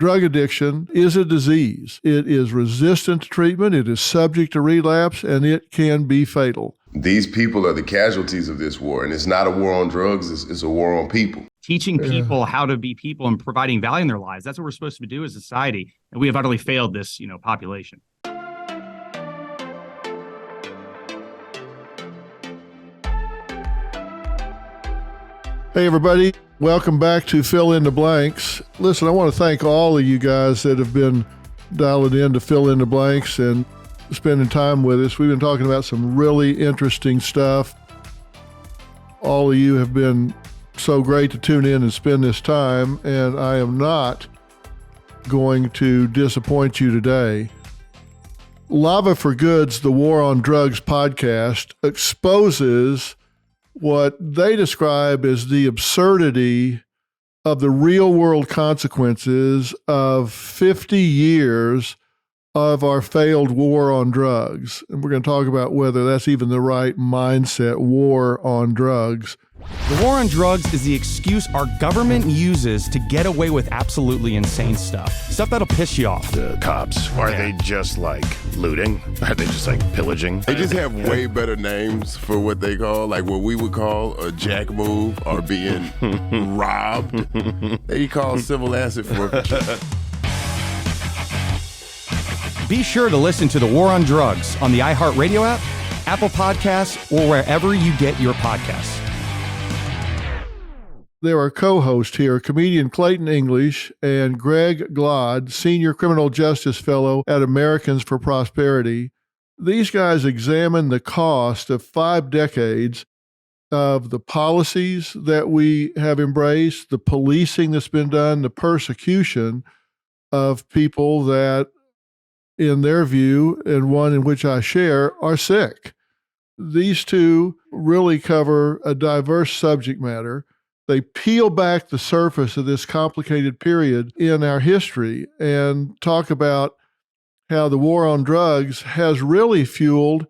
Drug addiction is a disease. It is resistant to treatment, it is subject to relapse, and it can be fatal. These people are the casualties of this war, and it's not a war on drugs, it's a war on people. Teaching people how to be people and providing value in their lives. That's what we're supposed to do as a society. And we have utterly failed this, population. Hey, everybody. Welcome back to Fill in the Blanks. Listen, I want to thank all of you guys that have been dialing in to fill in the blanks and spending time with us. We've been talking about some really interesting stuff. All of you have been so great to tune in and spend this time, and I am not going to disappoint you today. Lava for Good's The War on Drugs podcast exposes what they describe as the absurdity of the real-world consequences of 50 years of our failed war on drugs. And we're going to talk about whether that's even the right mindset, war on drugs. The war on drugs is the excuse our government uses to get away with absolutely insane stuff. Stuff that'll piss you off. The cops, are they just like looting? Are they just like pillaging? They just have way better names for what they call, like what we would call a jack move or being robbed. They call civil asset forfeiture. Be sure to listen to The War on Drugs on the iHeartRadio app, Apple Podcasts, or wherever you get your podcasts. There are co-hosts here, comedian Clayton English and Greg Glod, senior criminal justice fellow at Americans for Prosperity. These guys examine the cost of 5 decades of the policies that we have embraced, the policing that's been done, the persecution of people that, in their view, and one in which I share, are sick. These two really cover a diverse subject matter. They peel back the surface of this complicated period in our history and talk about how the war on drugs has really fueled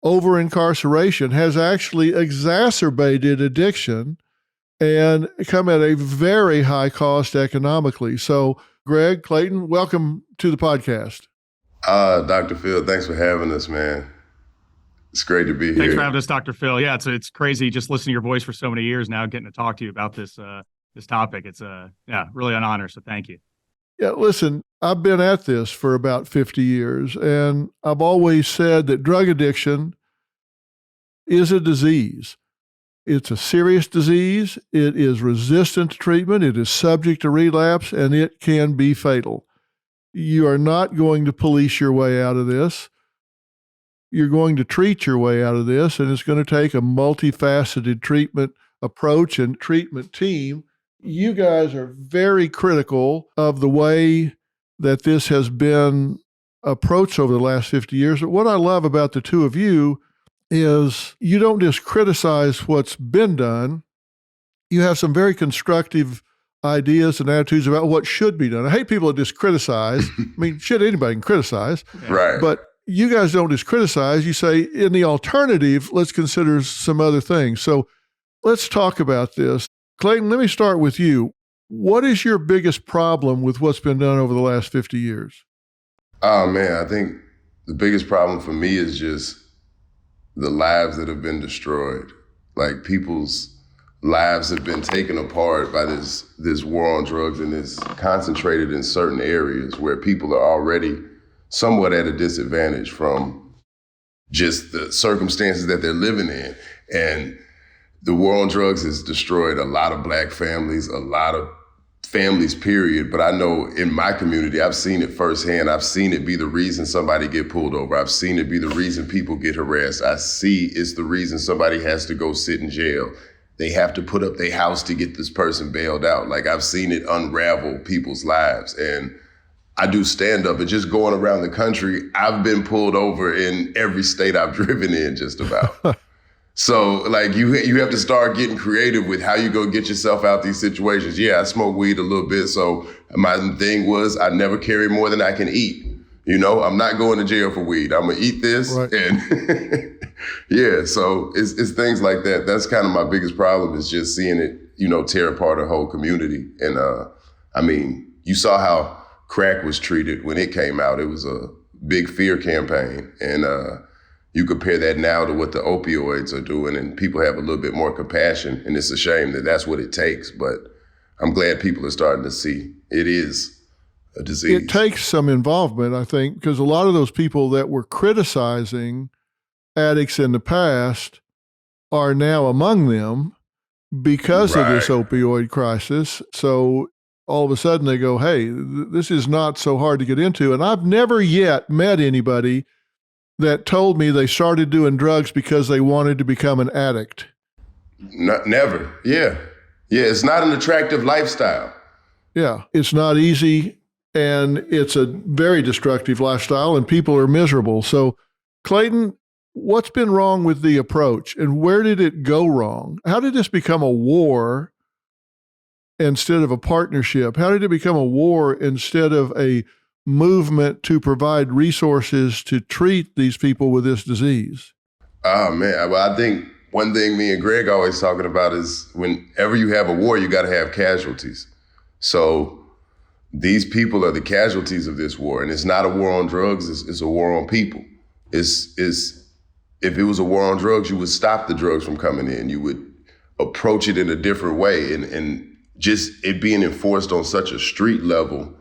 over-incarceration, has actually exacerbated addiction, and come at a very high cost economically. So, Greg, Clayton, welcome to the podcast. Dr. Phil, thanks for having us, man. It's great to be here. Thanks for having us, Dr. Phil. Yeah, it's crazy just listening to your voice for so many years now, getting to talk to you about this topic. It's really an honor. So thank you. Yeah, listen, I've been at this for about 50 years, and I've always said that drug addiction is a disease. It's a serious disease. It is resistant to treatment. It is subject to relapse, and it can be fatal. You are not going to police your way out of this. You're going to treat your way out of this, and it's going to take a multifaceted treatment approach and treatment team. You guys are very critical of the way that this has been approached over the last 50 years. But what I love about the two of you is you don't just criticize what's been done. You have some very constructive ideas and attitudes about what should be done. I hate people that just criticize. I mean, shit, anybody can criticize. Right. But you guys don't just criticize. You say, in the alternative, let's consider some other things. So let's talk about this. Clayton, let me start with you. What is your biggest problem with what's been done over the last 50 years? Oh, man, I think the biggest problem for me is just the lives that have been destroyed. Like, people's lives have been taken apart by this war on drugs, and it's concentrated in certain areas where people are already somewhat at a disadvantage from just the circumstances that they're living in. And the war on drugs has destroyed a lot of Black families, a lot of families, period. But I know in my community, I've seen it firsthand. I've seen it be the reason somebody get pulled over. I've seen it be the reason people get harassed. I see it's the reason somebody has to go sit in jail. They have to put up their house to get this person bailed out. Like, I've seen it unravel people's lives. And I do stand-up, and just going around the country, I've been pulled over in every state I've driven in, just about. So, like, you have to start getting creative with how you go get yourself out these situations. Yeah, I smoke weed a little bit, so my thing was I never carry more than I can eat. You know, I'm not going to jail for weed. I'm gonna eat this, right. And yeah. So it's things like that. That's kind of my biggest problem, is just seeing it, tear apart a whole community. And I mean, you saw how crack was treated when it came out. It was a big fear campaign. And you compare that now to what the opioids are doing, and people have a little bit more compassion. And it's a shame that that's what it takes. But I'm glad people are starting to see it is a disease. It takes some involvement, I think, because a lot of those people that were criticizing addicts in the past are now among them because of this opioid crisis. So all of a sudden they go, hey, this is not so hard to get into. And I've never yet met anybody that told me they started doing drugs because they wanted to become an addict. Never. Yeah. Yeah, it's not an attractive lifestyle. Yeah, it's not easy, and it's a very destructive lifestyle, and people are miserable. So, Clayton, what's been wrong with the approach, and where did it go wrong? How did this become a war instead of a partnership? How did it become a war instead of a movement to provide resources to treat these people with this disease? Oh, man. Well, I think one thing me and Greg always talking about is whenever you have a war, you got to have casualties. So these people are the casualties of this war. And it's not a war on drugs. It's a war on people. If it was a war on drugs, you would stop the drugs from coming in. You would approach it in a different way. And just it being enforced on such a street level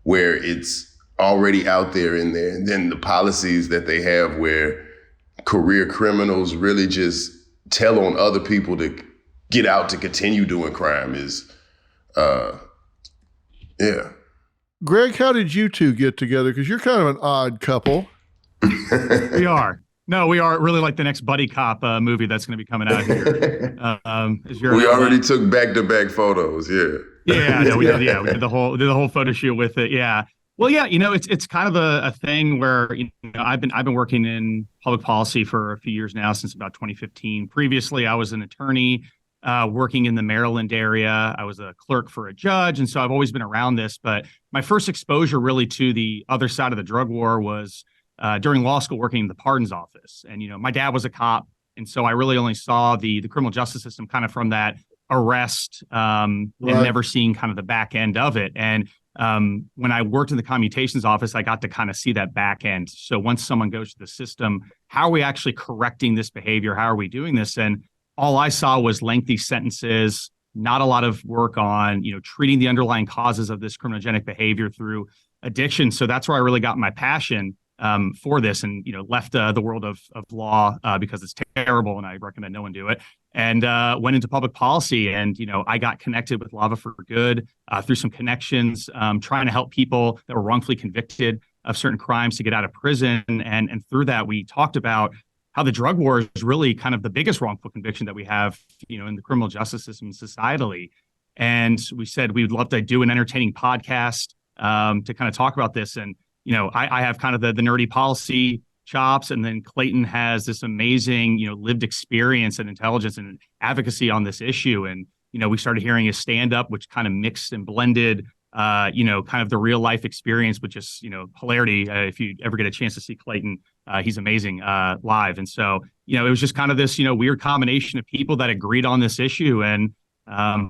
where it's already out there in there. And then the policies that they have where career criminals really just tell on other people to get out to continue doing crime is, yeah. Greg, how did you two get together? Because you're kind of an odd couple. We are. No, we are really like the next buddy cop movie that's going to be coming out here. We already took back-to-back photos. Yeah. Yeah, no, we did. Yeah, we did the whole photo shoot with it. Yeah. Well, yeah, it's kind of a thing where I've been working in public policy for a few years now, since about 2015. Previously, I was an attorney working in the Maryland area. I was a clerk for a judge, and so I've always been around this. But my first exposure really to the other side of the drug war was during law school, working in the pardons office. And my dad was a cop, and so I really only saw the criminal justice system kind of from that arrest and never seeing kind of the back end of it. And when I worked in the commutations office, I got to kind of see that back end. So once someone goes to the system, how are we actually correcting this behavior? How are we doing this? And all I saw was lengthy sentences, not a lot of work on, treating the underlying causes of this criminogenic behavior through addiction. So that's where I really got my passion for this, and left the world of law because it's terrible, and I recommend no one do it. And went into public policy, and I got connected with Lava for Good through some connections, trying to help people that were wrongfully convicted of certain crimes to get out of prison. And through that, we talked about how the drug war is really kind of the biggest wrongful conviction that we have, in the criminal justice system societally. And we said we'd love to do an entertaining podcast to kind of talk about this. And I have kind of the nerdy policy chops, and then Clayton has this amazing, lived experience and intelligence and advocacy on this issue. And, we started hearing his stand-up, which kind of mixed and blended, kind of the real life experience with just, hilarity. If you ever get a chance to see Clayton, he's amazing live. And so, it was just kind of this, weird combination of people that agreed on this issue. And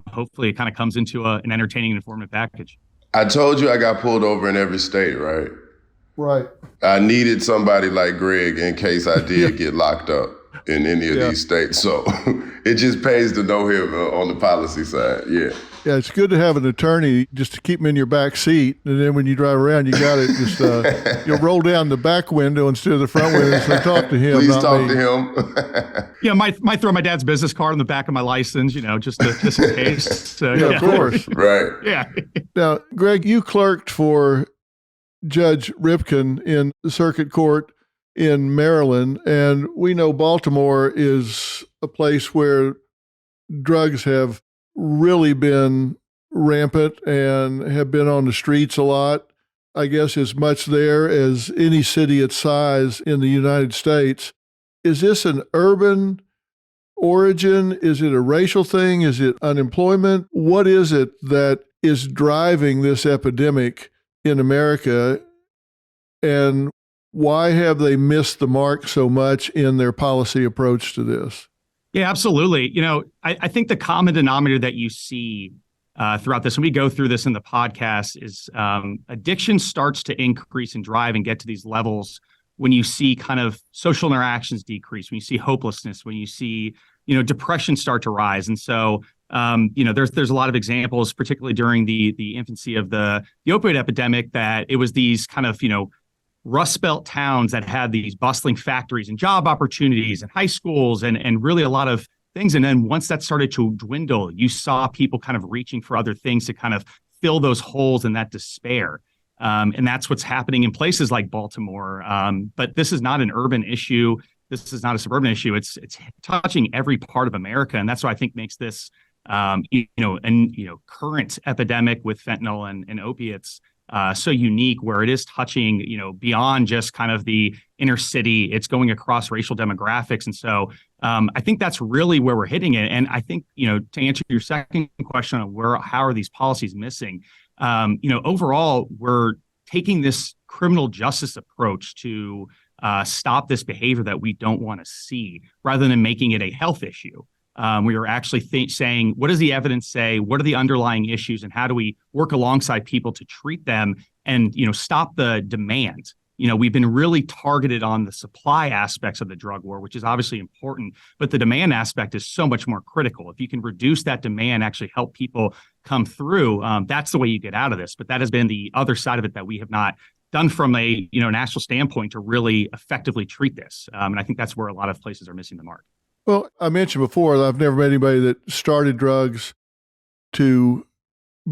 hopefully it kind of comes into an entertaining and informative package. I told you I got pulled over in every state, right? Right. I needed somebody like Greg in case I did get locked up in any of these states. So it just pays to know him on the policy side. Yeah. Yeah, it's good to have an attorney just to keep him in your back seat. And then when you drive around, you got it. Just you'll roll down the back window instead of the front window. So talk to him. Please talk to him. Yeah, might throw my dad's business card on the back of my license, just in case. So, yeah, of course. Right. Yeah. Now, Greg, you clerked for Judge Ripken in the circuit court in Maryland, and we know Baltimore is a place where drugs have really been rampant and have been on the streets a lot. I guess as much there as any city its size in the United States. Is this an urban origin? Is it a racial thing? Is it unemployment? What is it that is driving this epidemic in America? And why have they missed the mark so much in their policy approach to this? Yeah, absolutely. I think the common denominator that you see throughout this, and we go through this in the podcast, is addiction starts to increase and drive and get to these levels when you see kind of social interactions decrease, when you see hopelessness, when you see, depression start to rise. And so, there's a lot of examples, particularly during the infancy of the opioid epidemic, that it was these kind of, Rust Belt towns that had these bustling factories and job opportunities and high schools and really a lot of things. And then once that started to dwindle, you saw people kind of reaching for other things to kind of fill those holes and that despair. And that's what's happening in places like Baltimore. But this is not an urban issue. This is not a suburban issue. It's touching every part of America. And that's what I think makes this, current epidemic with fentanyl and opiates so unique, where it is touching, beyond just kind of the inner city. It's going across racial demographics. And so I think that's really where we're hitting it. And I think, to answer your second question on how are these policies missing, overall, we're taking this criminal justice approach to stop this behavior that we don't want to see, rather than making it a health issue. We are actually saying, what does the evidence say? What are the underlying issues, and how do we work alongside people to treat them and, stop the demand? We've been really targeted on the supply aspects of the drug war, which is obviously important, but the demand aspect is so much more critical. If you can reduce that demand, actually help people come through, that's the way you get out of this. But that has been the other side of it that we have not done from a, national standpoint to really effectively treat this. And I think that's where a lot of places are missing the mark. Well, I mentioned before that I've never met anybody that started drugs to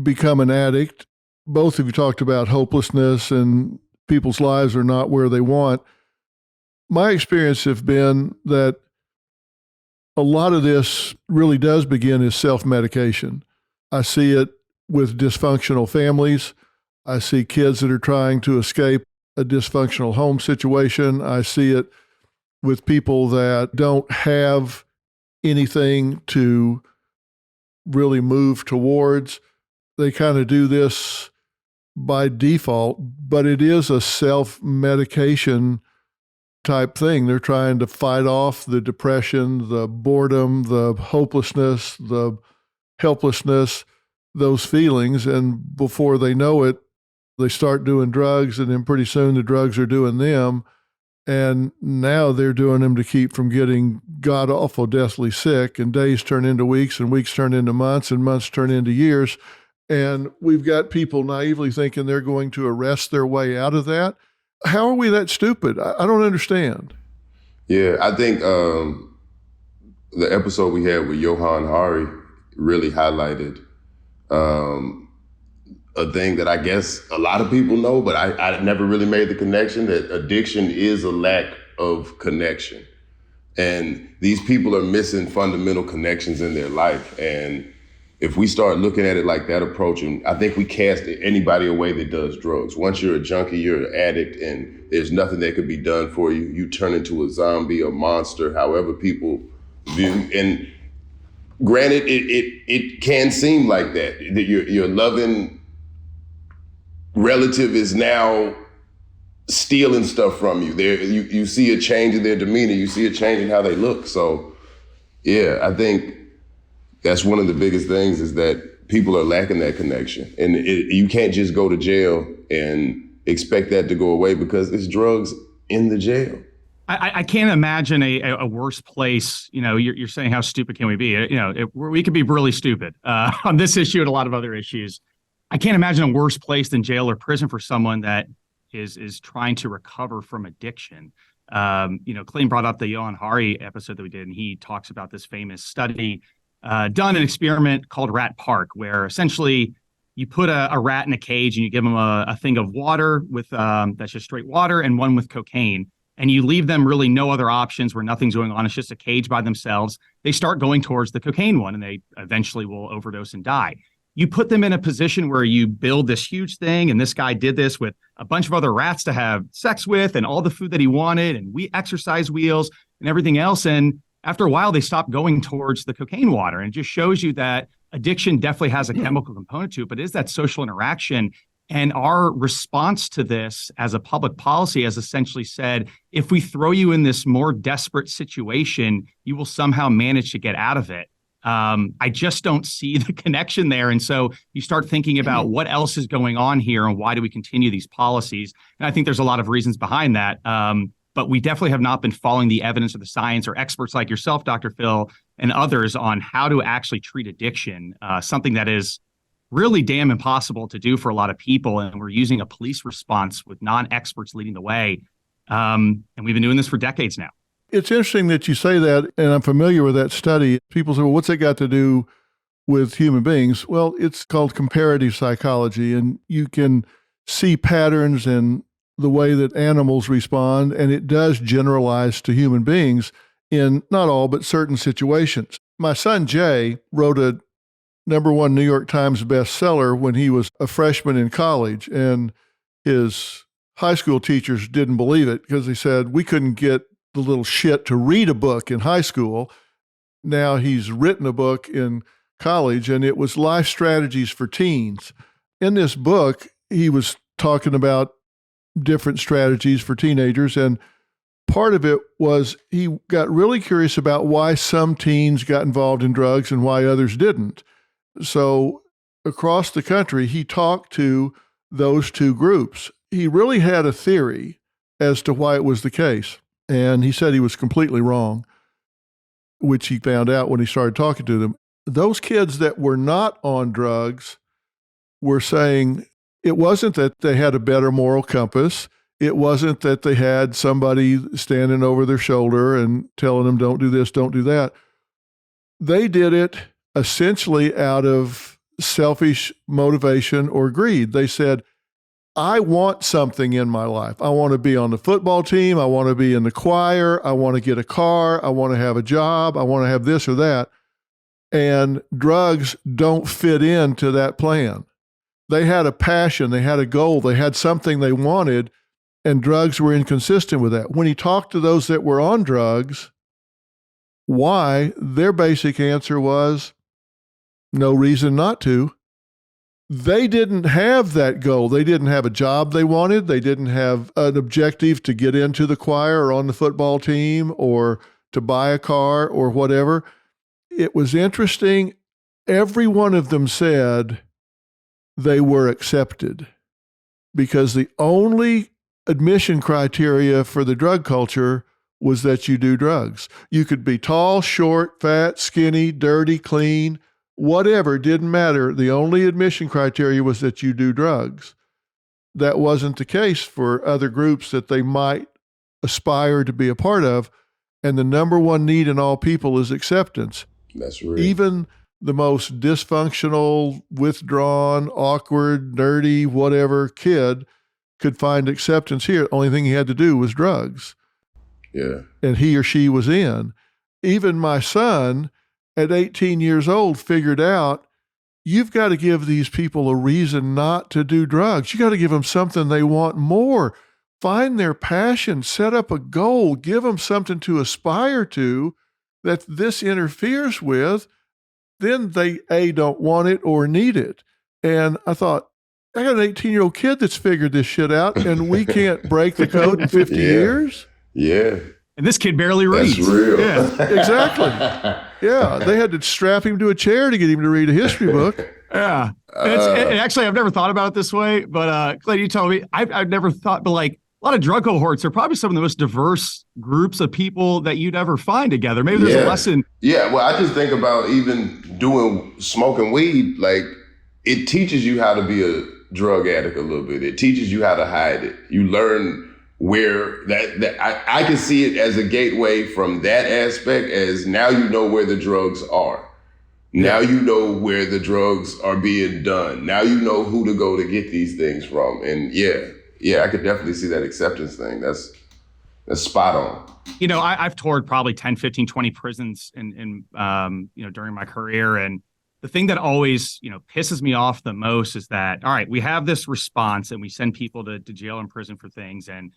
become an addict. Both of you talked about hopelessness and people's lives are not where they want. My experience has been that a lot of this really does begin as self-medication. I see it with dysfunctional families. I see kids that are trying to escape a dysfunctional home situation. I see it with people that don't have anything to really move towards. They kind of do this by default, but it is a self-medication type thing. They're trying to fight off the depression, the boredom, the hopelessness, the helplessness, those feelings. And before they know it, they start doing drugs, and then pretty soon the drugs are doing them. And now they're doing them to keep from getting god-awful deathly sick, and days turn into weeks, and weeks turn into months, and months turn into years. And we've got people naively thinking they're going to arrest their way out of that. How are we that stupid? I don't understand. Yeah, I think the episode we had with Johan Hari really highlighted a thing that I guess a lot of people know, but I never really made the connection, that addiction is a lack of connection. And these people are missing fundamental connections in their life. And if we start looking at it like that approach, and I think we cast anybody away that does drugs. Once you're a junkie, you're an addict, and there's nothing that could be done for you. You turn into a zombie, a monster, however people view. And granted, it can seem like that your loving relative is now stealing stuff from you. You see a change in their demeanor. You see a change in how they look. So, yeah, I think that's one of the biggest things, is that people are lacking that connection. And you can't just go to jail and expect that to go away, because it's drugs in the jail. I can't imagine a worse place. You're saying how stupid can we be? We could be really stupid on this issue and a lot of other issues. I can't imagine a worse place than jail or prison for someone that is trying to recover from addiction. Clayton brought up the Johan Hari episode that we did, and he talks about this famous study done, an experiment called Rat Park, where essentially you put a rat in a cage and you give them a thing of water with that's just straight water, and one with cocaine. And you leave them really no other options, where nothing's going on. It's just a cage by themselves. They start going towards the cocaine one, and they eventually will overdose and die. You put them in a position where you build this huge thing, and this guy did this with a bunch of other rats to have sex with, and all the food that he wanted, and exercise wheels and everything else. And after a while, they stopped going towards the cocaine water. And it just shows you that addiction definitely has a chemical component to it, but it is that social interaction. And our response to this as a public policy has essentially said, if we throw you in this more desperate situation, you will somehow manage to get out of it. I just don't see the connection there. And so you start thinking about what else is going on here and why do we continue these policies? And I think there's a lot of reasons behind that. But we definitely have not been following the evidence or the science or experts like yourself, Dr. Phil, and others on how to actually treat addiction, something that is really damn impossible to do for a lot of people. And we're using a police response with non-experts leading the way. And we've been doing this for decades now. It's interesting that you say that, and I'm familiar with that study. People say, well, what's that got to do with human beings? Well, it's called comparative psychology, and you can see patterns in the way that animals respond, and it does generalize to human beings in not all, but certain situations. My son, Jay, wrote a #1 New York Times bestseller when he was a freshman in college, and his high school teachers didn't believe it because they said, we couldn't get the little shit to read a book in high school. Now he's written a book in college, and it was Life Strategies for Teens. In this book, he was talking about different strategies for teenagers, and part of it was he got really curious about why some teens got involved in drugs and why others didn't. So across the country, he talked to those two groups. He really had a theory as to why it was the case. And he said he was completely wrong, which he found out when he started talking to them. Those kids that were not on drugs were saying it wasn't that they had a better moral compass. It wasn't that they had somebody standing over their shoulder and telling them, don't do this, don't do that. They did it essentially out of selfish motivation or greed. They said, I want something in my life. I want to be on the football team. I want to be in the choir. I want to get a car. I want to have a job. I want to have this or that. And drugs don't fit into that plan. They had a passion. They had a goal. They had something they wanted, and drugs were inconsistent with that. When he talked to those that were on drugs, why, their basic answer was no reason not to. They didn't have that goal. They didn't have a job they wanted. They didn't have an objective to get into the choir or on the football team or to buy a car or whatever. It was interesting. Every one of them said they were accepted because the only admission criteria for the drug culture was that you do drugs. You could be tall, short, fat, skinny, dirty, clean, whatever, didn't matter. The only admission criteria was that you do drugs. That wasn't the case for other groups that they might aspire to be a part of. And the #1 need in all people is acceptance. That's real. Even the most dysfunctional, withdrawn, awkward, nerdy, whatever kid could find acceptance here. The only thing he had to do was drugs. Yeah. And he or she was in. Even my son, at 18 years old, figured out you've got to give these people a reason not to do drugs. You got to give them something they want more. Find their passion, set up a goal, give them something to aspire to that this interferes with. Then they, A, don't want it or need it. And I thought, I got an 18-year-old kid that's figured this shit out, and we can't break the code in 50 years? Yeah. And this kid barely reads. That's real. Yeah. Exactly. Yeah, they had to strap him to a chair to get him to read a history book. Yeah. And actually, I've never thought about it this way, but Clayton, you told me, I've never thought, but like a lot of drug cohorts are probably some of the most diverse groups of people that you'd ever find together. Maybe there's a lesson. Yeah, well, I just think about even smoking weed, like it teaches you how to be a drug addict a little bit. It teaches you how to hide it. You learn where I can see it as a gateway from that aspect, as now you know where the drugs are. Now you know where the drugs are being done. Now you know who to go to get these things from. And yeah, I could definitely see that acceptance thing. That's spot on. You know, I've toured probably 10, 15, 20 prisons in during my career. And the thing that always, pisses me off the most is that, all right, we have this response and we send people to jail and prison for things. And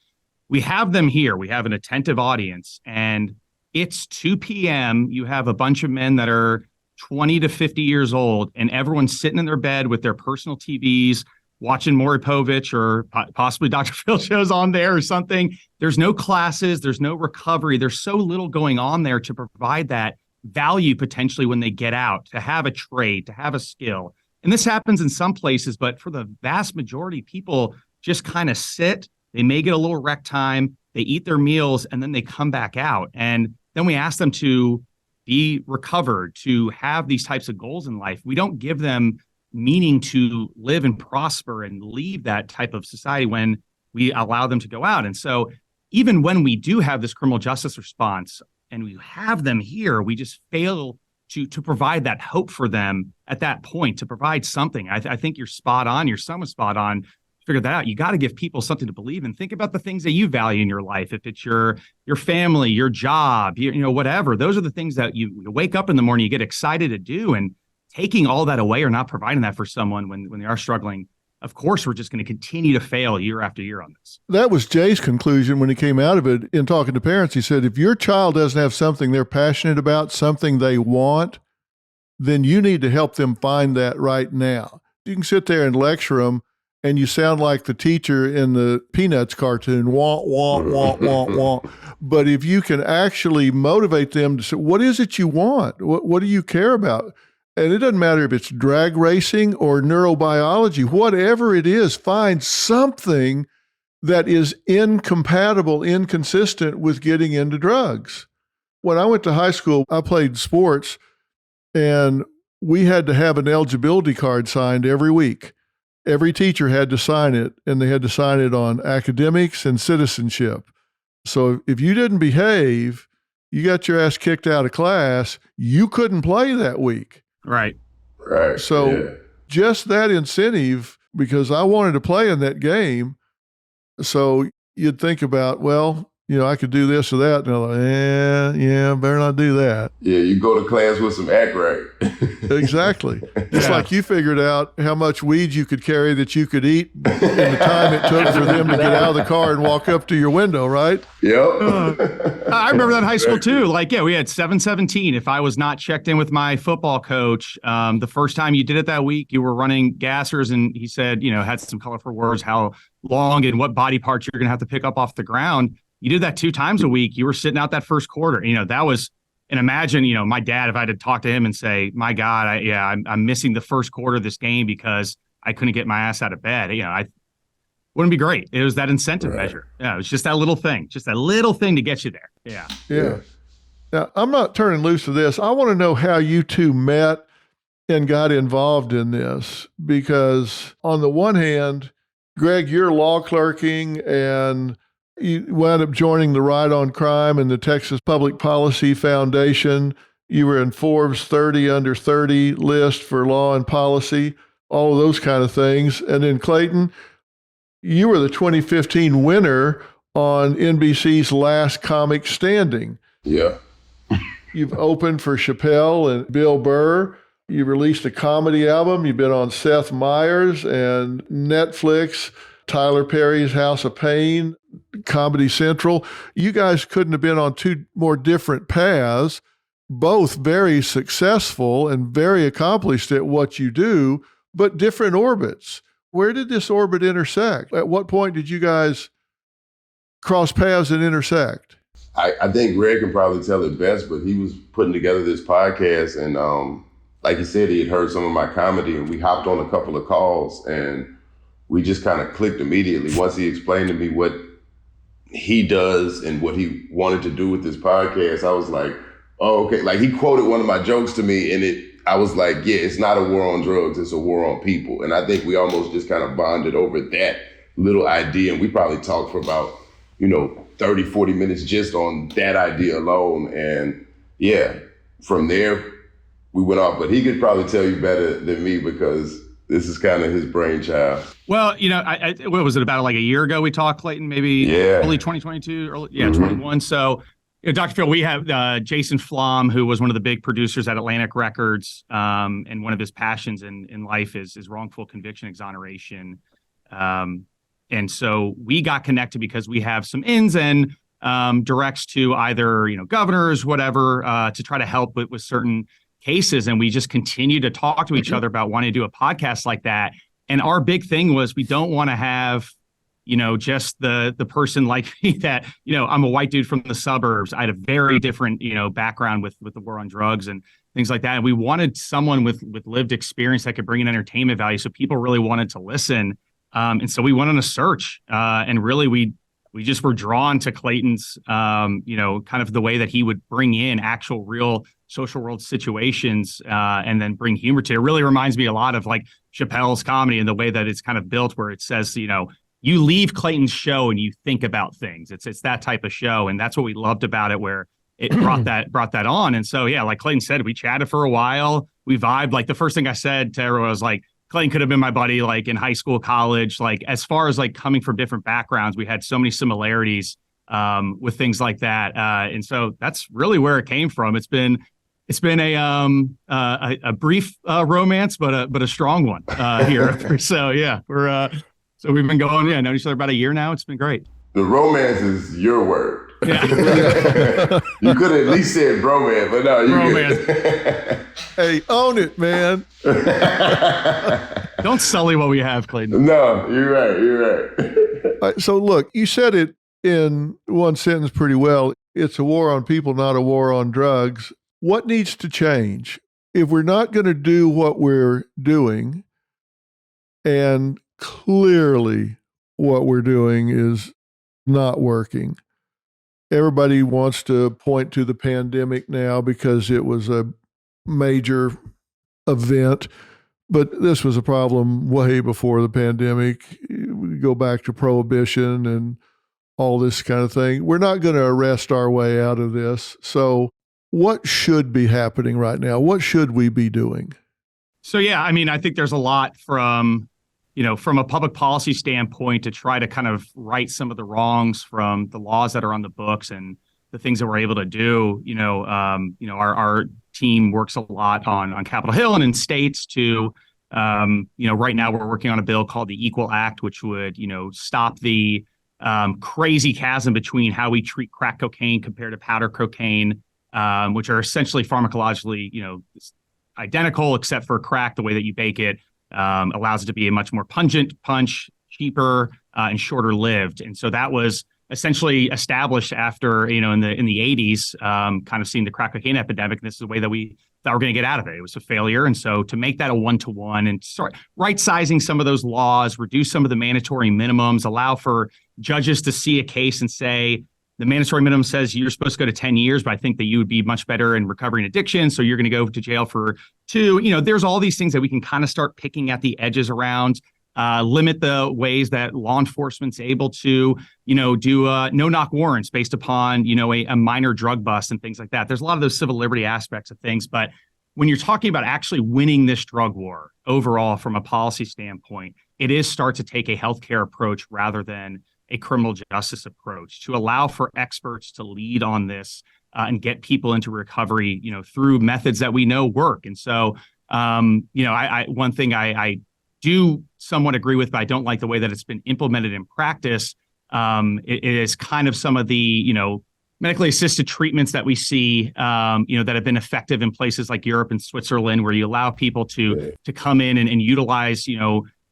we have them here. We have an attentive audience. And it's 2 p.m. You have a bunch of men that are 20 to 50 years old, and everyone's sitting in their bed with their personal TVs, watching Maury Povich or possibly Dr. Phil shows on there or something. There's no classes. There's no recovery. There's so little going on there to provide that value potentially when they get out, to have a trade, to have a skill. And this happens in some places, but for the vast majority, people just kind of sit, they may get a little rec time, they eat their meals, and then they come back out. And then we ask them to be recovered, to have these types of goals in life. We don't give them meaning to live and prosper and leave that type of society when we allow them to go out. And so even when we do have this criminal justice response and we have them here, we just fail to provide that hope for them at that point, to provide something. I think you're spot on. Your son was spot on. Figure that out. You got to give people something to believe in. Think about the things that you value in your life. If it's your family, your job, you know, whatever, those are the things that you wake up in the morning, you get excited to do. And taking all that away or not providing that for someone when they are struggling, of course, we're just going to continue to fail year after year on this. That was Jay's conclusion when he came out of it in talking to parents. He said, if your child doesn't have something they're passionate about, something they want, then you need to help them find that right now. You can sit there and lecture them and you sound like the teacher in the Peanuts cartoon, wah, wah, wah, wah, wah. But if you can actually motivate them to say, what is it you want? What do you care about? And it doesn't matter if it's drag racing or neurobiology, whatever it is, find something that is incompatible, inconsistent with getting into drugs. When I went to high school, I played sports, and we had to have an eligibility card signed every week. Every teacher had to sign it, and they had to sign it on academics and citizenship. So if you didn't behave, you got your ass kicked out of class, you couldn't play that week. Right. So just that incentive, because I wanted to play in that game. So you'd think about, well, you know, I could do this or that. And I'm like, yeah, better not do that. Yeah, you go to class with some act right. Exactly. Just like you figured out how much weed you could carry that you could eat in the time it took for them to get out of the car and walk up to your window, right? Yep. I remember that in high school too. Like, yeah, we had 717. If I was not checked in with my football coach, the first time you did it that week, you were running gassers, and he said, you know, had some colorful words, how long and what body parts you're going to have to pick up off the ground. You did that 2 times a week. You were sitting out that first quarter. You know, that was, and imagine, you know, my dad, if I had to talk to him and say, my God, I'm missing the first quarter of this game because I couldn't get my ass out of bed. You know, I wouldn't be great. It was that incentive measure. Yeah, it was just that little thing to get you there. Yeah. Now, I'm not turning loose of this. I want to know how you two met and got involved in this, because on the one hand, Greg, you're law clerking, and you wound up joining the Right on Crime and the Texas Public Policy Foundation. You were in Forbes 30 under 30 list for law and policy, all of those kind of things. And then Clayton, you were the 2015 winner on NBC's Last Comic Standing. Yeah. You've opened for Chappelle and Bill Burr. You released a comedy album. You've been on Seth Meyers and Netflix, Tyler Perry's House of Pain, Comedy Central. You guys couldn't have been on 2 more different paths, both very successful and very accomplished at what you do, but different orbits. Where did this orbit intersect? At what point did you guys cross paths and intersect? I think Greg can probably tell it best, but he was putting together this podcast, and like he said, he had heard some of my comedy, and we hopped on a couple of calls, and we just kind of clicked immediately. Once he explained to me what he does and what he wanted to do with this podcast, I was like, oh, okay. Like, he quoted one of my jokes to me, and I was like, yeah, it's not a war on drugs, it's a war on people. And I think we almost just kind of bonded over that little idea. And we probably talked for about, 30, 40 minutes just on that idea alone. And yeah, from there, we went off. But he could probably tell you better than me, because this is kind of his brainchild. Well, what was it, about like a year ago we talked, Clayton? Maybe early 2022, 21. So, Dr. Phil, we have Jason Flom, who was one of the big producers at Atlantic Records, and one of his passions in life is wrongful conviction exoneration. And so we got connected because we have some ins and directs to either, governors, whatever, to try to help with certain cases. And we just continue to talk to each other about wanting to do a podcast like that. And our big thing was, we don't want to have just the person like me that, I'm a white dude from the suburbs. I had a very different, background with the war on drugs and things like that. And we wanted someone with lived experience that could bring in entertainment value. So people really wanted to listen. And so we went on a search, and really we just were drawn to Clayton's, kind of the way that he would bring in actual real social world situations, and then bring humor to it. It really reminds me a lot of like Chappelle's comedy and the way that it's kind of built, where it says, you leave Clayton's show and you think about things. It's that type of show. And that's what we loved about it, where it brought that on. And so, yeah, like Clayton said, we chatted for a while. We vibed. Like the first thing I said to everyone was like, Clayton could have been my buddy, like in high school, college, like as far as like coming from different backgrounds, we had so many similarities, with things like that. And so that's really where it came from. It's been a brief, romance, but a strong one, here. So yeah, so we've been going, known each other about a year now. It's been great. The romance is your word. Yeah. You could have at least said bromance, but no, you Bromance. Hey, own it, man. Don't sully what we have, Clayton. No, you're right. So look, you said it in one sentence pretty well. It's a war on people, not a war on drugs. What needs to change? If we're not going to do what we're doing, and clearly what we're doing is not working. Everybody wants to point to the pandemic now because it was a major event, but this was a problem way before the pandemic. We go back to prohibition and all this kind of thing. We're not going to arrest our way out of this. So what should be happening right now? What should we be doing? So, yeah, I mean, I think there's a lot from a public policy standpoint to try to kind of right some of the wrongs from the laws that are on the books and the things that we're able to do. Our team works a lot on Capitol Hill and in states to, right now we're working on a bill called the Equal Act, which would, stop the crazy chasm between how we treat crack cocaine compared to powder cocaine, which are essentially pharmacologically, identical, except for crack, the way that you bake it. Allows it to be a much more pungent punch, cheaper, and shorter lived. And so that was essentially established after, in the 80s, kind of seeing the crack cocaine epidemic. And this is the way that we thought we're going to get out of it. It was a failure. And so to make that a one-to-one and start right-sizing some of those laws, reduce some of the mandatory minimums, allow for judges to see a case and say, the mandatory minimum says you're supposed to go to 10 years, but I think that you would be much better in recovering addiction. So you're going to go to jail for 2. There's all these things that we can kind of start picking at the edges around, limit the ways that law enforcement's able to, do no-knock warrants based upon, a minor drug bust and things like that. There's a lot of those civil liberty aspects of things. But when you're talking about actually winning this drug war overall from a policy standpoint, it is start to take a healthcare approach rather than a criminal justice approach, to allow for experts to lead on this, and get people into recovery, through methods that we know work. And so, one thing I do somewhat agree with, but I don't like the way that it's been implemented in practice. It is kind of some of the, medically assisted treatments that we see, that have been effective in places like Europe and Switzerland, where you allow people to come in and utilize,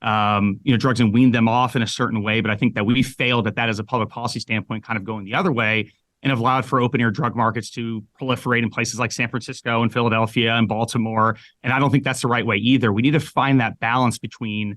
drugs and wean them off in a certain way. But I think that we failed at that as a public policy standpoint, kind of going the other way, and have allowed for open air drug markets to proliferate in places like San Francisco and Philadelphia and Baltimore. And I don't think that's the right way either. We need to find that balance between,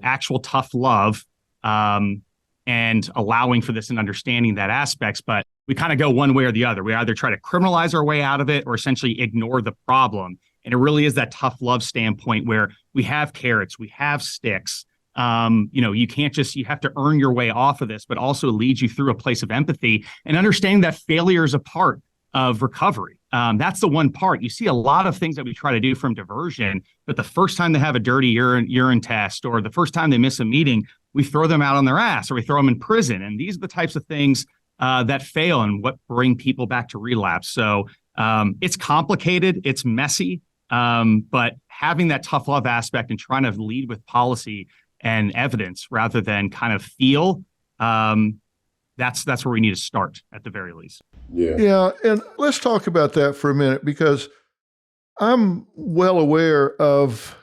actual tough love, and allowing for this and understanding that aspects. But we kind of go one way or the other. We either try to criminalize our way out of it or essentially ignore the problem. And it really is that tough love standpoint where we have carrots, we have sticks. You can't just, you have to earn your way off of this, but also lead you through a place of empathy and understanding that failure is a part of recovery. That's the one part. You see a lot of things that we try to do from diversion, but the first time they have a dirty urine test, or the first time they miss a meeting, we throw them out on their ass, or we throw them in prison. And these are the types of things that fail and what bring people back to relapse. So it's complicated, it's messy. But having that tough love aspect and trying to lead with policy and evidence rather than kind of feel, that's where we need to start at the very least. Yeah. And let's talk about that for a minute, because I'm well aware of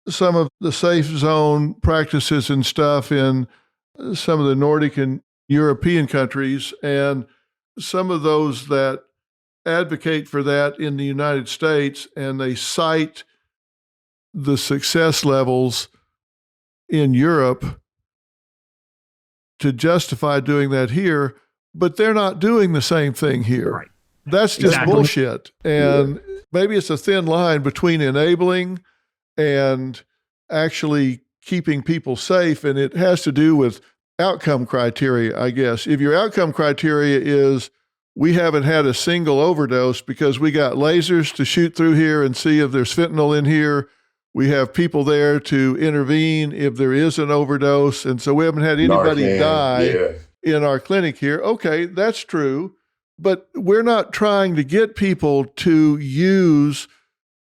some of the safe zone practices and stuff in some of the Nordic and European countries, and some of those that advocate for that in the United States, and they cite the success levels in Europe to justify doing that here, but they're not doing the same thing here. Right. That's just Exactly. bullshit. And maybe it's a thin line between enabling and actually keeping people safe. And it has to do with outcome criteria, I guess. If your outcome criteria is we haven't had a single overdose because we got lasers to shoot through here and see if there's fentanyl in here. We have people there to intervene if there is an overdose. And so we haven't had anybody Narcan, die in our clinic here. Okay, that's true. But we're not trying to get people to use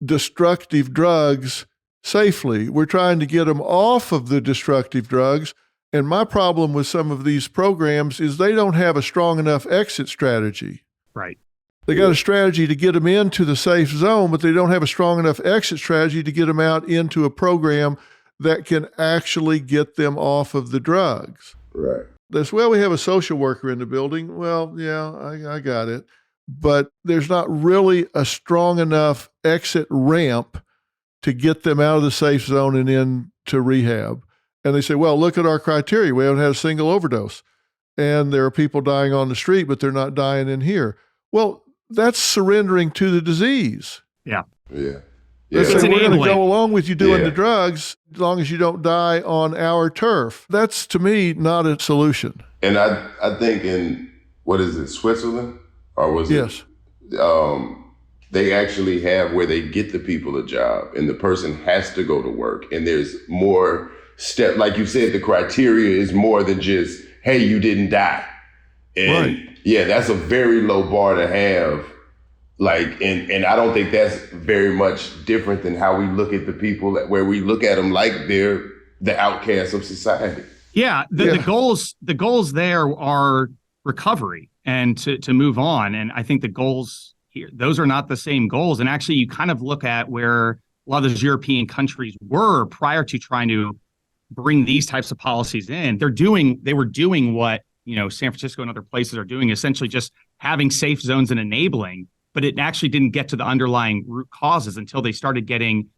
destructive drugs safely. We're trying to get them off of the destructive drugs. And my problem with some of these programs is they don't have a strong enough exit strategy. Right. They got a strategy to get them into the safe zone, but they don't have a strong enough exit strategy to get them out into a program that can actually get them off of the drugs. Right. This, well, we have a social worker in the building. Well, yeah, I got it. But there's not really a strong enough exit ramp to get them out of the safe zone and into rehab. And they say, well, look at our criteria. We haven't had a single overdose. And there are people dying on the street, but they're not dying in here. Well, that's surrendering to the disease. Yeah. Yeah. They It's say, we're going to enabling. go along with you doing the drugs as long as you don't die on our turf. That's, to me, not a solution. And I think in, what is it, Switzerland? Or was Yes. it? They actually have where they get the people a job and the person has to go to work. And there's more step, like you said, the criteria is more than just, hey, you didn't die. And yeah, that's a very low bar to have. Like, and I don't think that's very much different than how we look at the people where we look at them like they're the outcasts of society. Yeah. The goals there are recovery and to move on. And I think the goals here, those are not the same goals. And actually you kind of look at where a lot of those European countries were prior to trying to bring these types of policies in. They were doing what, San Francisco and other places are doing, essentially just having safe zones and enabling, but it actually didn't get to the underlying root causes until they started getting,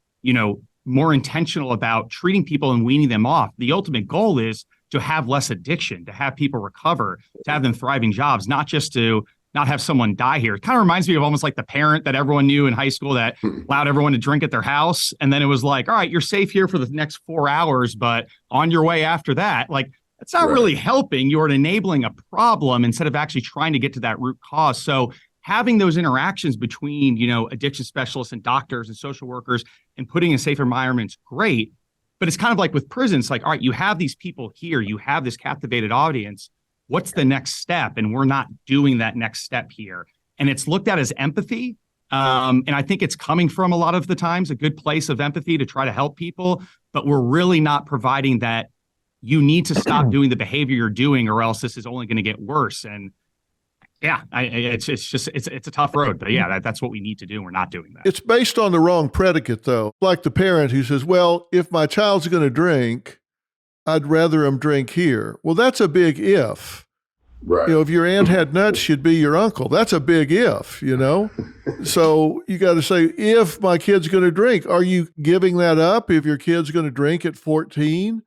more intentional about treating people and weaning them off. The ultimate goal is to have less addiction, to have people recover, to have them thriving jobs, not just to not have someone die here. It kind of reminds me of almost like the parent that everyone knew in high school that allowed everyone to drink at their house. And then it was like, all right, you're safe here for the next 4 hours, but on your way after that, like, it's not really helping. You're enabling a problem instead of actually trying to get to that root cause. So having those interactions between, addiction specialists and doctors and social workers and putting in safe environments, great. But it's kind of like with prisons, like, all right, you have these people here, you have this captivated audience. What's the next step? And we're not doing that next step here. And it's looked at as empathy. And I think it's coming from a lot of the times a good place of empathy to try to help people, but we're really not providing that. You need to stop doing the behavior you're doing or else this is only going to get worse. And yeah, it's a tough road, but yeah, that's what we need to do. We're not doing that. It's based on the wrong predicate, though. Like the parent who says, well, if my child's going to drink, I'd rather him drink here. Well, that's a big if. Right. If your aunt had nuts, she'd be your uncle. That's a big if, So you got to say, if my kid's going to drink, are you giving that up if your kid's going to drink at 14?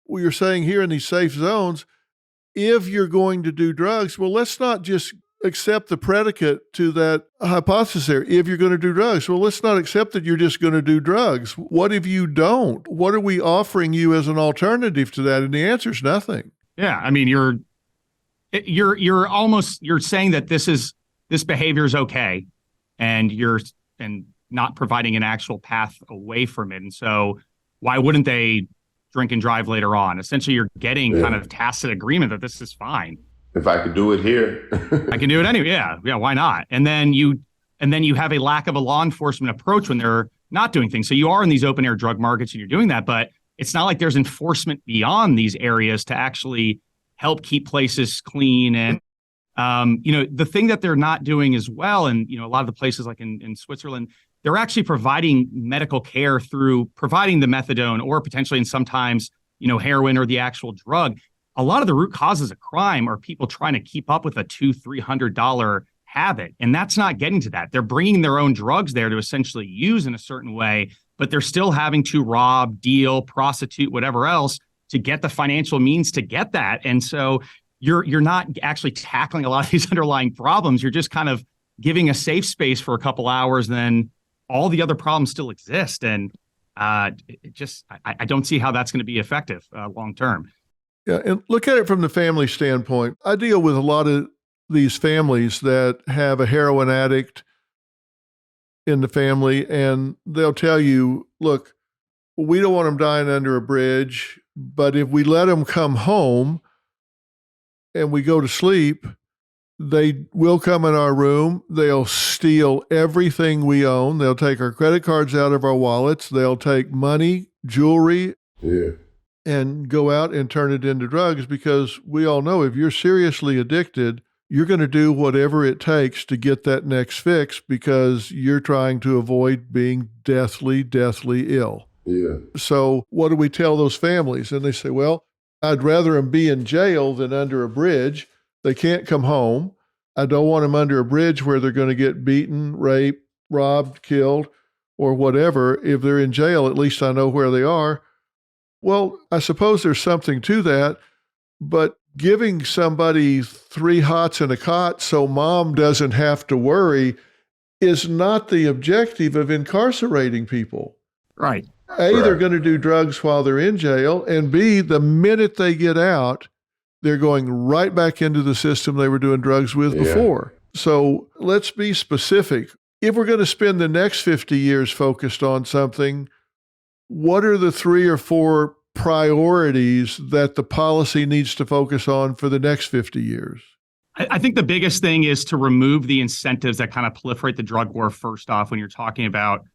Well, you're saying here in these safe zones, if you're going to do drugs, well, let's not just accept the predicate to that hypothesis there. If you're going to do drugs, well, let's not accept that you're just going to do drugs. What if you don't? What are we offering you as an alternative to that? And the answer is nothing. Yeah, I mean, you're saying that this behavior is okay, and you're not providing an actual path away from it. And so, why wouldn't they drink and drive later on? Essentially, you're getting kind of tacit agreement that this is fine. If I could do it here, I can do it anyway. Yeah, why not? And then you have a lack of a law enforcement approach when they're not doing things. So you are in these open air drug markets and you're doing that, but it's not like there's enforcement beyond these areas to actually help keep places clean. And the thing that they're not doing as well, and a lot of the places like in Switzerland, they're actually providing medical care through providing the methadone or potentially, and sometimes, heroin or the actual drug. a lot of the root causes of crime are people trying to keep up with a $200-300 habit. And that's not getting to that. They're bringing their own drugs there to essentially use in a certain way, but they're still having to rob, deal, prostitute, whatever else to get the financial means to get that. And so you're not actually tackling a lot of these underlying problems. You're just kind of giving a safe space for a couple hours, and then all the other problems still exist. And I don't see how that's going to be effective long term. Yeah, and look at it from the family standpoint. I deal with a lot of these families that have a heroin addict in the family, and they'll tell you, look, we don't want them dying under a bridge, but if we let them come home and we go to sleep, they will come in our room. They'll steal everything we own. They'll take our credit cards out of our wallets. They'll take money, jewelry, and go out and turn it into drugs, because we all know if you're seriously addicted, you're going to do whatever it takes to get that next fix because you're trying to avoid being deathly ill. Yeah. So what do we tell those families? And they say, well, I'd rather them be in jail than under a bridge. They can't come home. I don't want them under a bridge where they're going to get beaten, raped, robbed, killed, or whatever. If they're in jail, at least I know where they are. Well, I suppose there's something to that, but giving somebody 3 hots and a cot so mom doesn't have to worry is not the objective of incarcerating people. Right. A, they're going to do drugs while they're in jail, and B, the minute they get out, they're going right back into the system they were doing drugs with before. So let's be specific. If we're going to spend the next 50 years focused on something, what are the 3 or 4 priorities that the policy needs to focus on for the next 50 years? I think the biggest thing is to remove the incentives that kind of proliferate the drug war first off when you're talking about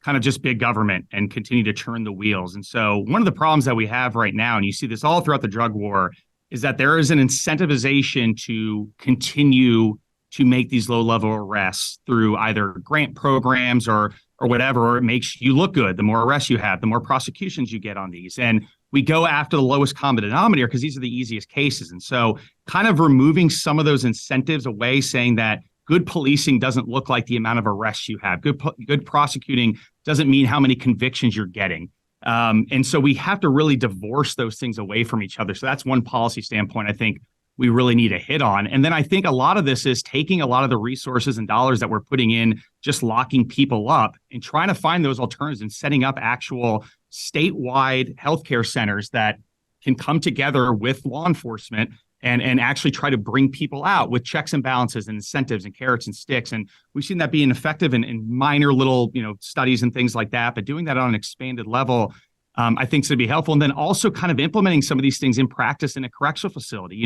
kind of just big government and continue to turn the wheels. And so one of the problems that we have right now, and you see this all throughout the drug war, is that there is an incentivization to continue to make these low-level arrests through either grant programs or whatever, or it makes you look good. The more arrests you have, the more prosecutions you get on these. And we go after the lowest common denominator because these are the easiest cases. And so kind of removing some of those incentives away, saying that good policing doesn't look like the amount of arrests you have. Good prosecuting doesn't mean how many convictions you're getting. And so we have to really divorce those things away from each other. So that's one policy standpoint I think we really need to hit on. And then I think a lot of this is taking a lot of the resources and dollars that we're putting in just locking people up and trying to find those alternatives and setting up actual statewide healthcare centers that can come together with law enforcement and actually try to bring people out with checks and balances and incentives and carrots and sticks. And we've seen that being effective in minor little, studies and things like that. But doing that on an expanded level, I think is going to be helpful. And then also kind of implementing some of these things in practice in a correctional facility.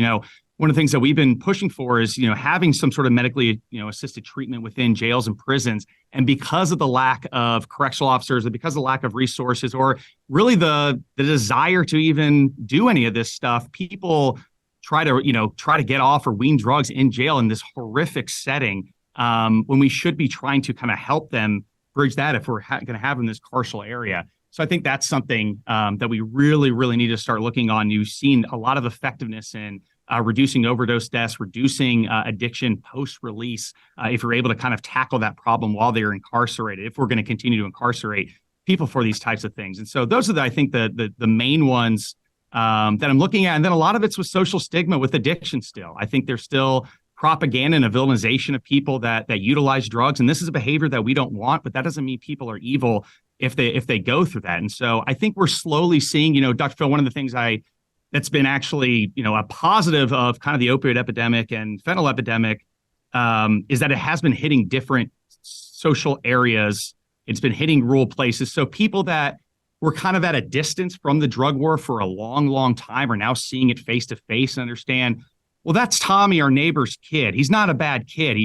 One of the things that we've been pushing for is, having some sort of medically, assisted treatment within jails and prisons. And because of the lack of correctional officers, or because of the lack of resources, or really the desire to even do any of this stuff, people try to get off or wean drugs in jail in this horrific setting, when we should be trying to kind of help them bridge that if we're going to have in this carceral area. So I think that's something that we really, really need to start looking on. You've seen a lot of effectiveness in reducing overdose deaths, reducing addiction post-release, if you're able to kind of tackle that problem while they're incarcerated, if we're going to continue to incarcerate people for these types of things. And so those are, I think, the main ones that I'm looking at. And then a lot of it's with social stigma with addiction still. I think there's still propaganda and a villainization of people that utilize drugs. And this is a behavior that we don't want, but that doesn't mean people are evil if they go through that. And so I think we're slowly seeing, Dr. Phil, one of the things that's been actually, a positive of kind of the opioid epidemic and fentanyl epidemic is that it has been hitting different social areas. It's been hitting rural places. So people that were kind of at a distance from the drug war for a long, long time are now seeing it face to face and understand, well, that's Tommy, our neighbor's kid. He's not a bad kid.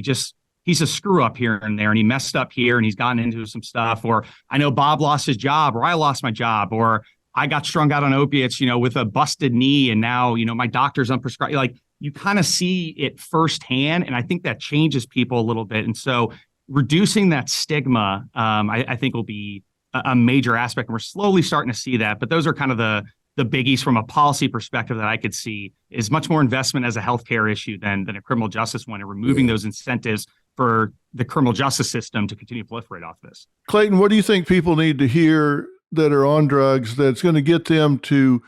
He's a screw up here and there, and he messed up here and he's gotten into some stuff. Or I know Bob lost his job, or I lost my job, or I got strung out on opiates, with a busted knee, and now, my doctor's unprescribed. Like, you kind of see it firsthand, and I think that changes people a little bit. And so reducing that stigma, I think will be a major aspect, and we're slowly starting to see that. But those are kind of the the biggies from a policy perspective that I could see is much more investment as a healthcare issue than a criminal justice one, and removing those incentives for the criminal justice system to continue to proliferate off this. Clayton, what do you think people need to hear that are on drugs that's going to get them to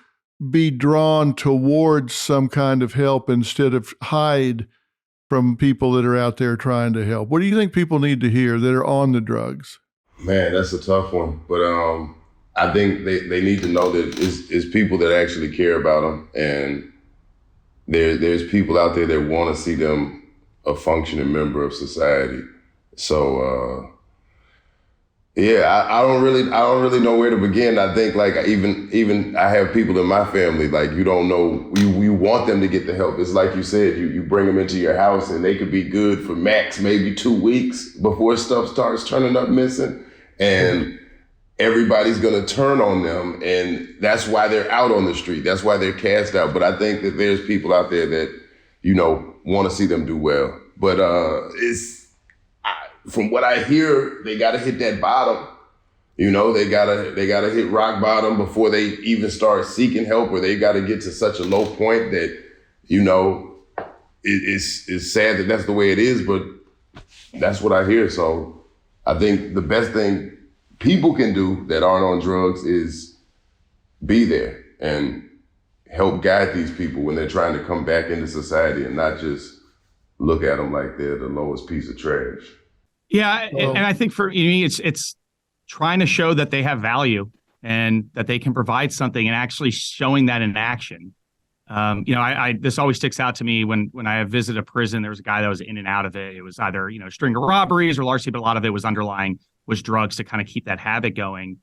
be drawn towards some kind of help instead of hide from people that are out there trying to help? What do you think people need to hear that are on the drugs? Man, that's a tough one. But I think they need to know that it's people that actually care about them. And there's people out there that want to see them a functioning member of society. So, I don't really know where to begin. I think like even I have people in my family, like you don't know, you want them to get the help. It's like you said, you bring them into your house and they could be good for max maybe 2 weeks before stuff starts turning up missing. And everybody's gonna turn on them, and that's why they're out on the street. That's why they're cast out. But I think that there's people out there that, want to see them do well. But from what I hear, they got to hit that bottom. They gotta hit rock bottom before they even start seeking help, or they got to get to such a low point that, it's sad that that's the way it is, but that's what I hear. So I think the best thing people can do that aren't on drugs is be there and help guide these people when they're trying to come back into society, and not just look at them like they're the lowest piece of trash. Yeah, and I think for me, it's trying to show that they have value and that they can provide something, and actually showing that in action. This always sticks out to me when I have visited a prison. There was a guy that was in and out of it. It was either a string of robberies or largely, but a lot of it was drugs to kind of keep that habit going.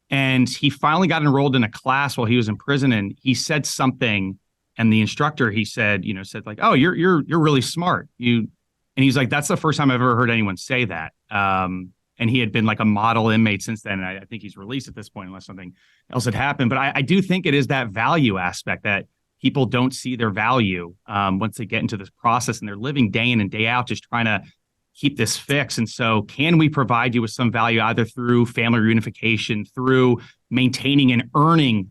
And he finally got enrolled in a class while he was in prison, and he said something, and the instructor, he said like, "Oh, you're really smart." And he's like, "That's the first time I've ever heard anyone say that." And he had been like a model inmate since then. And I think he's released at this point, unless something else had happened. But I do think it is that value aspect that people don't see their value once they get into this process, and they're living day in and day out just trying to keep this fix. And so can we provide you with some value, either through family reunification, through maintaining and earning,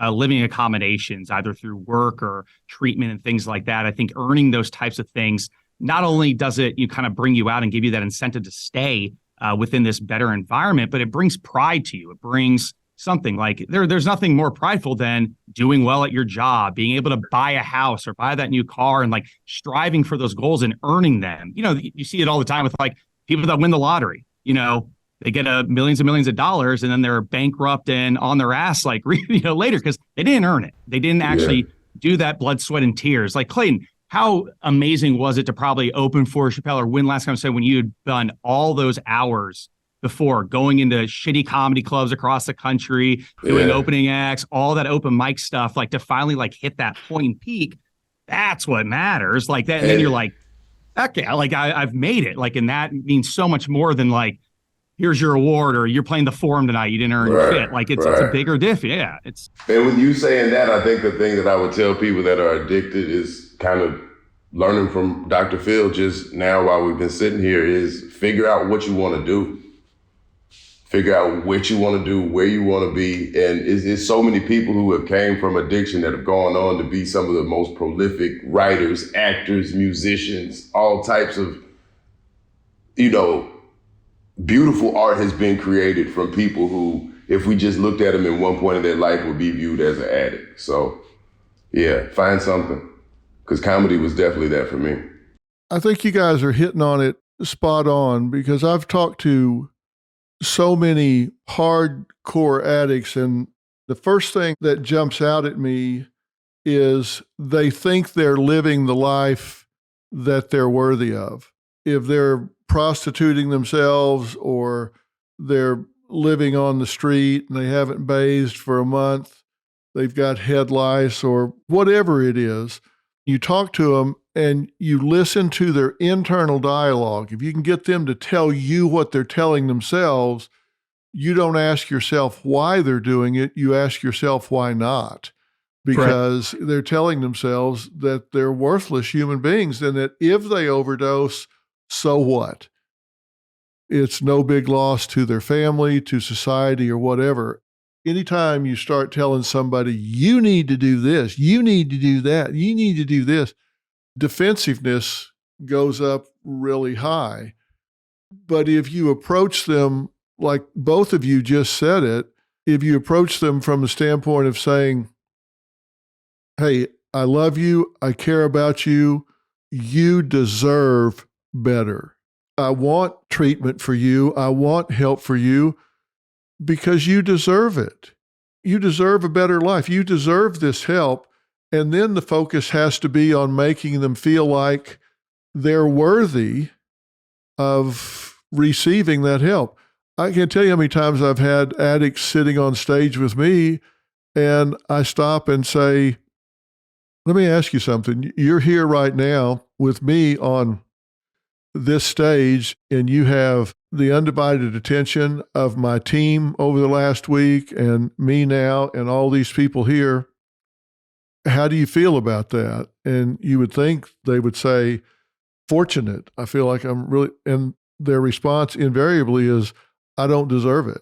living accommodations, either through work or treatment and things like that. I think earning those types of things, not only does it kind of bring you out and give you that incentive to stay within this better environment, but it brings pride to you. It brings something like there's nothing more prideful than doing well at your job, being able to buy a house or buy that new car, and like striving for those goals and earning them. You see it all the time with like people that win the lottery. They get millions and millions of dollars, and then they're bankrupt and on their ass like later because they didn't earn it. They didn't actually do that blood, sweat, and tears. Like Clayton, how amazing was it to probably open for Chappelle or win last time? So when you had done all those hours before, going into shitty comedy clubs across the country, doing opening acts, all that open mic stuff, like to finally like hit that point and peak, that's what matters. Like that, and then you're like, okay, like I've made it. Like, and that means so much more than like, here's your award, or you're playing the Forum tonight, you didn't earn your fit. Like it's a bigger diff. Yeah, it's. And with you saying that, I think the thing that I would tell people that are addicted is kind of learning from Dr. Phil just now while we've been sitting here is figure out what you want to do. Figure out what you want to do, where you want to be. And it's so many people who have came from addiction that have gone on to be some of the most prolific writers, actors, musicians, all types of, beautiful art has been created from people who, if we just looked at them in one point of their life, would be viewed as an addict. So yeah, find something. Because comedy was definitely that for me. I think you guys are hitting on it spot on, because I've talked to so many hardcore addicts, and the first thing that jumps out at me is they think they're living the life that they're worthy of. If they're prostituting themselves or they're living on the street and they haven't bathed for a month, they've got head lice or whatever it is, you talk to them and you listen to their internal dialogue. If you can get them to tell you what they're telling themselves, you don't ask yourself why they're doing it. You ask yourself why not, because they're telling themselves that they're worthless human beings and that if they overdose, so what? It's no big loss to their family, to society, or whatever. anytime you start telling somebody, you need to do this, you need to do that, you need to do this, defensiveness goes up really high. But if you approach them like both of you just said it, if you approach them from the standpoint of saying, hey, I love you, I care about you, you deserve better. I want treatment for you, I want help for you because you deserve it. You deserve a better life. You deserve this help. And then the focus has to be on making them feel like they're worthy of receiving that help. I can't tell you how many times I've had addicts sitting on stage with me and I stop and say, let me ask you something. You're here right now with me on this stage and you have the undivided attention of my team over the last week and me now and all these people here. How do you feel about that? And you would think they would say, fortunate. I feel like I'm really, and their response invariably is, I don't deserve it.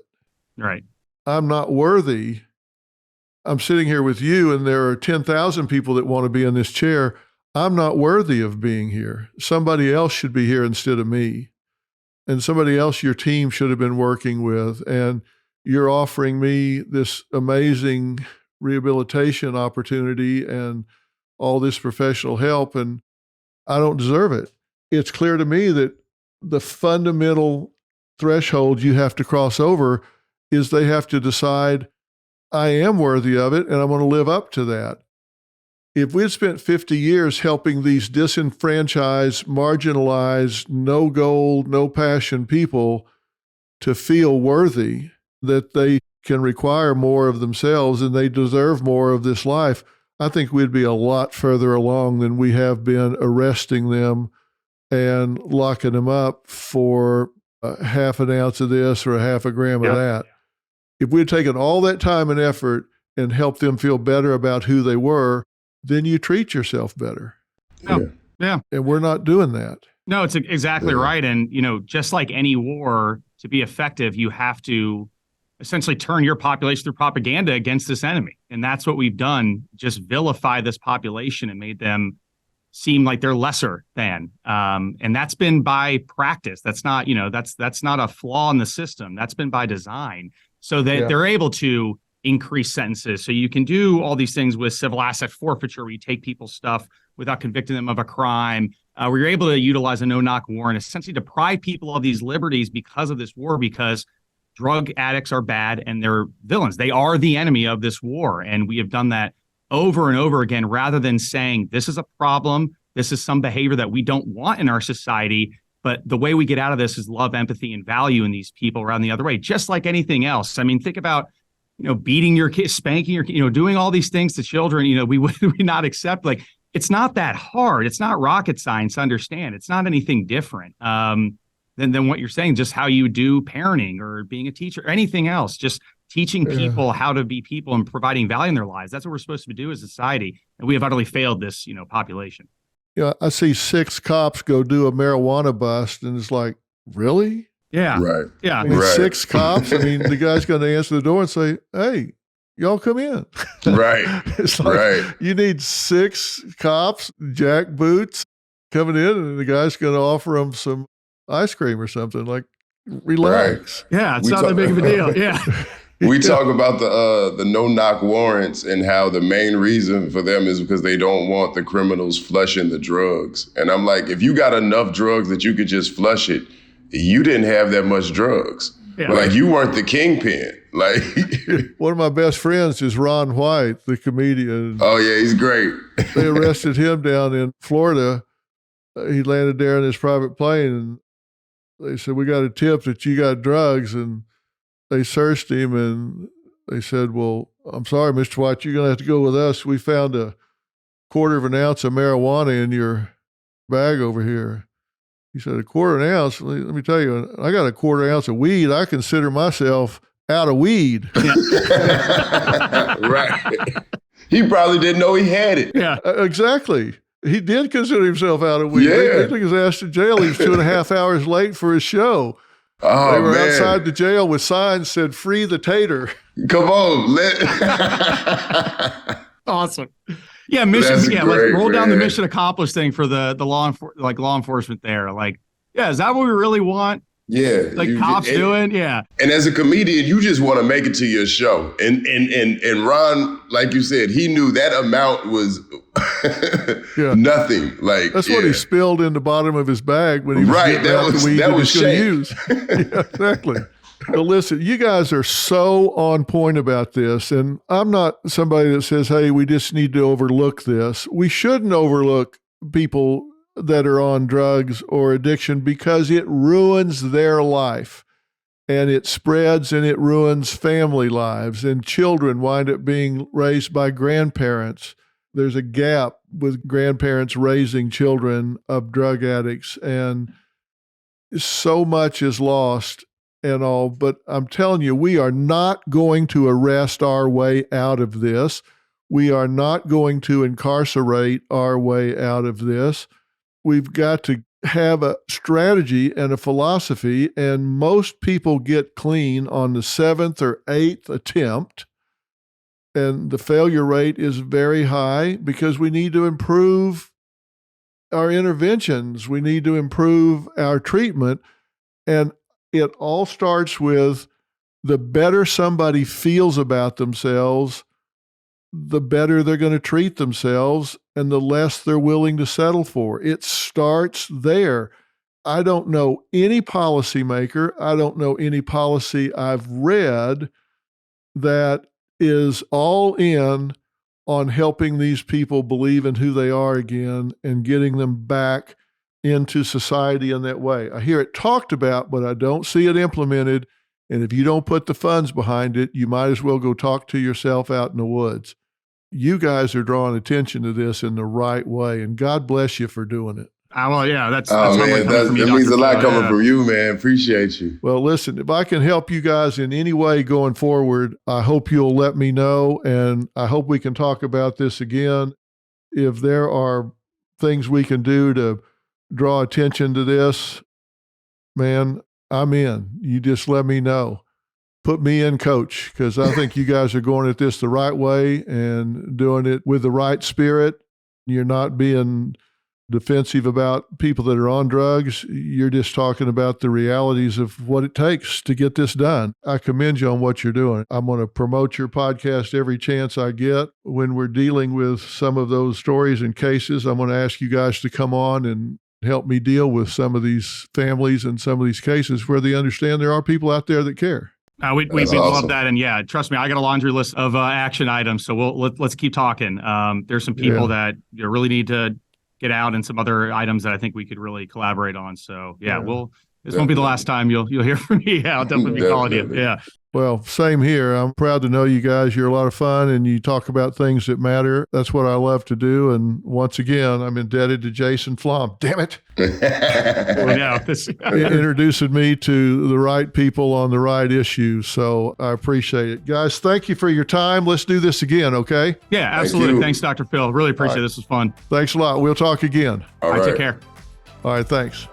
Right. I'm not worthy. I'm sitting here with you and there are 10,000 people that want to be in this chair. I'm not worthy of being here. Somebody else should be here instead of me. And somebody else your team should have been working with. And you're offering me this amazing rehabilitation opportunity and all this professional help, and I don't deserve it. It's clear to me that the fundamental threshold you have to cross over is they have to decide, I am worthy of it, and I'm going to live up to that. If we had spent 50 years helping these disenfranchised, marginalized, no goal, no passion people to feel worthy, that they can require more of themselves and they deserve more of this life, I think we'd be a lot further along than we have been arresting them and locking them up for half an ounce of this or a half a gram of that. If we'd taken all that time and effort and helped them feel better about who they were, then you treat yourself better. Yeah. And we're not doing that. No, it's exactly right. And, just like any war, to be effective, you have to essentially turn your population through propaganda against this enemy. And that's what we've done, just vilify this population and made them seem like they're lesser than. And that's been by practice. That's not, that's not a flaw in the system. That's been by design. So that they're able to increase sentences. So you can do all these things with civil asset forfeiture, where you take people's stuff without convicting them of a crime, where you're able to utilize a no-knock warrant, essentially deprive people of these liberties because of this war, because drug addicts are bad and they're villains. They are the enemy of this war. And we have done that over and over again, rather than saying, this is a problem, this is some behavior that we don't want in our society. But the way we get out of this is love, empathy, and value in these people around the other way, just like anything else. I mean, think about, beating your kids, spanking your, doing all these things to children, we would not accept. Like, it's not that hard. It's not rocket science to understand. It's not anything different than what you're saying, just how you do parenting or being a teacher, or anything else, just teaching people how to be people and providing value in their lives. That's what we're supposed to do as a society. And we have utterly failed this, population. I see 6 cops go do a marijuana bust, and it's like, really? Yeah. Right. Yeah. I mean, 6 cops. I mean, the guy's going to answer the door and say, hey, y'all come in. Right. It's like, you need 6 cops, jack boots, coming in, and the guy's going to offer them some ice cream or something. Like, relax. Right. Yeah. It's not that big of a deal. Yeah. We talk about the no-knock warrants and how the main reason for them is because they don't want the criminals flushing the drugs. And I'm like, if you got enough drugs that you could just flush it, you didn't have that much drugs. Yeah. Like, you weren't the kingpin. Like, one of my best friends is Ron White, the comedian. Oh yeah, he's great. They arrested him down in Florida. He landed there in his private plane, and they said, we got a tip that you got drugs, and they searched him and they said, well, I'm sorry, Mr. White, you're going to have to go with us. We found a 1/4 of an ounce of marijuana in your bag over here. He said, 1/4 ounce? Let me tell you, I got a 1/4 ounce of weed. I consider myself out of weed. Right. He probably didn't know he had it. Yeah. Exactly. He did consider himself out of weed. Yeah. They took his ass to jail. He was 2.5 hours late for his show. Oh, they were man. outside the jail with signs that said, free the tater. Come on, Awesome. Yeah, mission. That's Yeah, great, let's roll down the man. mission accomplished thing for the law enforcement there. Like, yeah, is that what we really want? Yeah, Like cops doing? Yeah. And as a comedian, you just want to make it to your show. And Ron, like you said, he knew that amount was nothing. Like that's what he spilled in the bottom of his bag when he was getting out the weed that he was going to shake. use. Yeah, exactly. Well, listen, you guys are so on point about this, and I'm not somebody that says, "Hey, we just need to overlook this." We shouldn't overlook people that are on drugs or addiction because it ruins their life. And it spreads and it ruins family lives, and children wind up being raised by grandparents. There's a gap with grandparents raising children of drug addicts, and so much is lost and all. But I'm telling you, we are not going to arrest our way out of this. We are not going to incarcerate our way out of this. We've got to have a strategy and a philosophy, and most people get clean on the 7th or 8th attempt, and the failure rate is very high because we need to improve our interventions. We need to improve our treatment, and it all starts with the better somebody feels about themselves, the better they're going to treat themselves and the less they're willing to settle for. It starts there. I don't know any policymaker, I don't know any policy I've read that is all in on helping these people believe in who they are again and getting them back into society in that way. I hear it talked about, but I don't see it implemented. And if you don't put the funds behind it, you might as well go talk to yourself out in the woods. You guys are drawing attention to this in the right way, and God bless you for doing it. Well, yeah, that's man, that means a lot coming from you, man. Appreciate you. Well, listen, if I can help you guys in any way going forward, I hope you'll let me know, and I hope we can talk about this again. If there are things we can do to draw attention to this, man, I'm in. You just let me know. Put me in, coach, because I think you guys are going at this the right way and doing it with the right spirit. You're not being defensive about people that are on drugs. You're just talking about the realities of what it takes to get this done. I commend you on what you're doing. I'm going to promote your podcast every chance I get. When we're dealing with some of those stories and cases, I'm going to ask you guys to come on and help me deal with some of these families and some of these cases where they understand there are people out there that care. We'd awesome. love that. And yeah, trust me, I got a laundry list of action items. So let's keep talking. There's some people that you really need to get out and some other items that I think we could really collaborate on. So this won't be the last time you'll hear from me. Yeah, I'll definitely be calling you. Yeah. Well, same here. I'm proud to know you guys. You're a lot of fun and you talk about things that matter. That's what I love to do. And once again, I'm indebted to Jason Flom. Damn it. Introducing me to the right people on the right issues. So I appreciate it. Guys, thank you for your time. Let's do this again, okay? Yeah, absolutely. Thanks, Dr. Phil. Really appreciate it. This was fun. Thanks a lot. We'll talk again. All right. Take care. All right, thanks.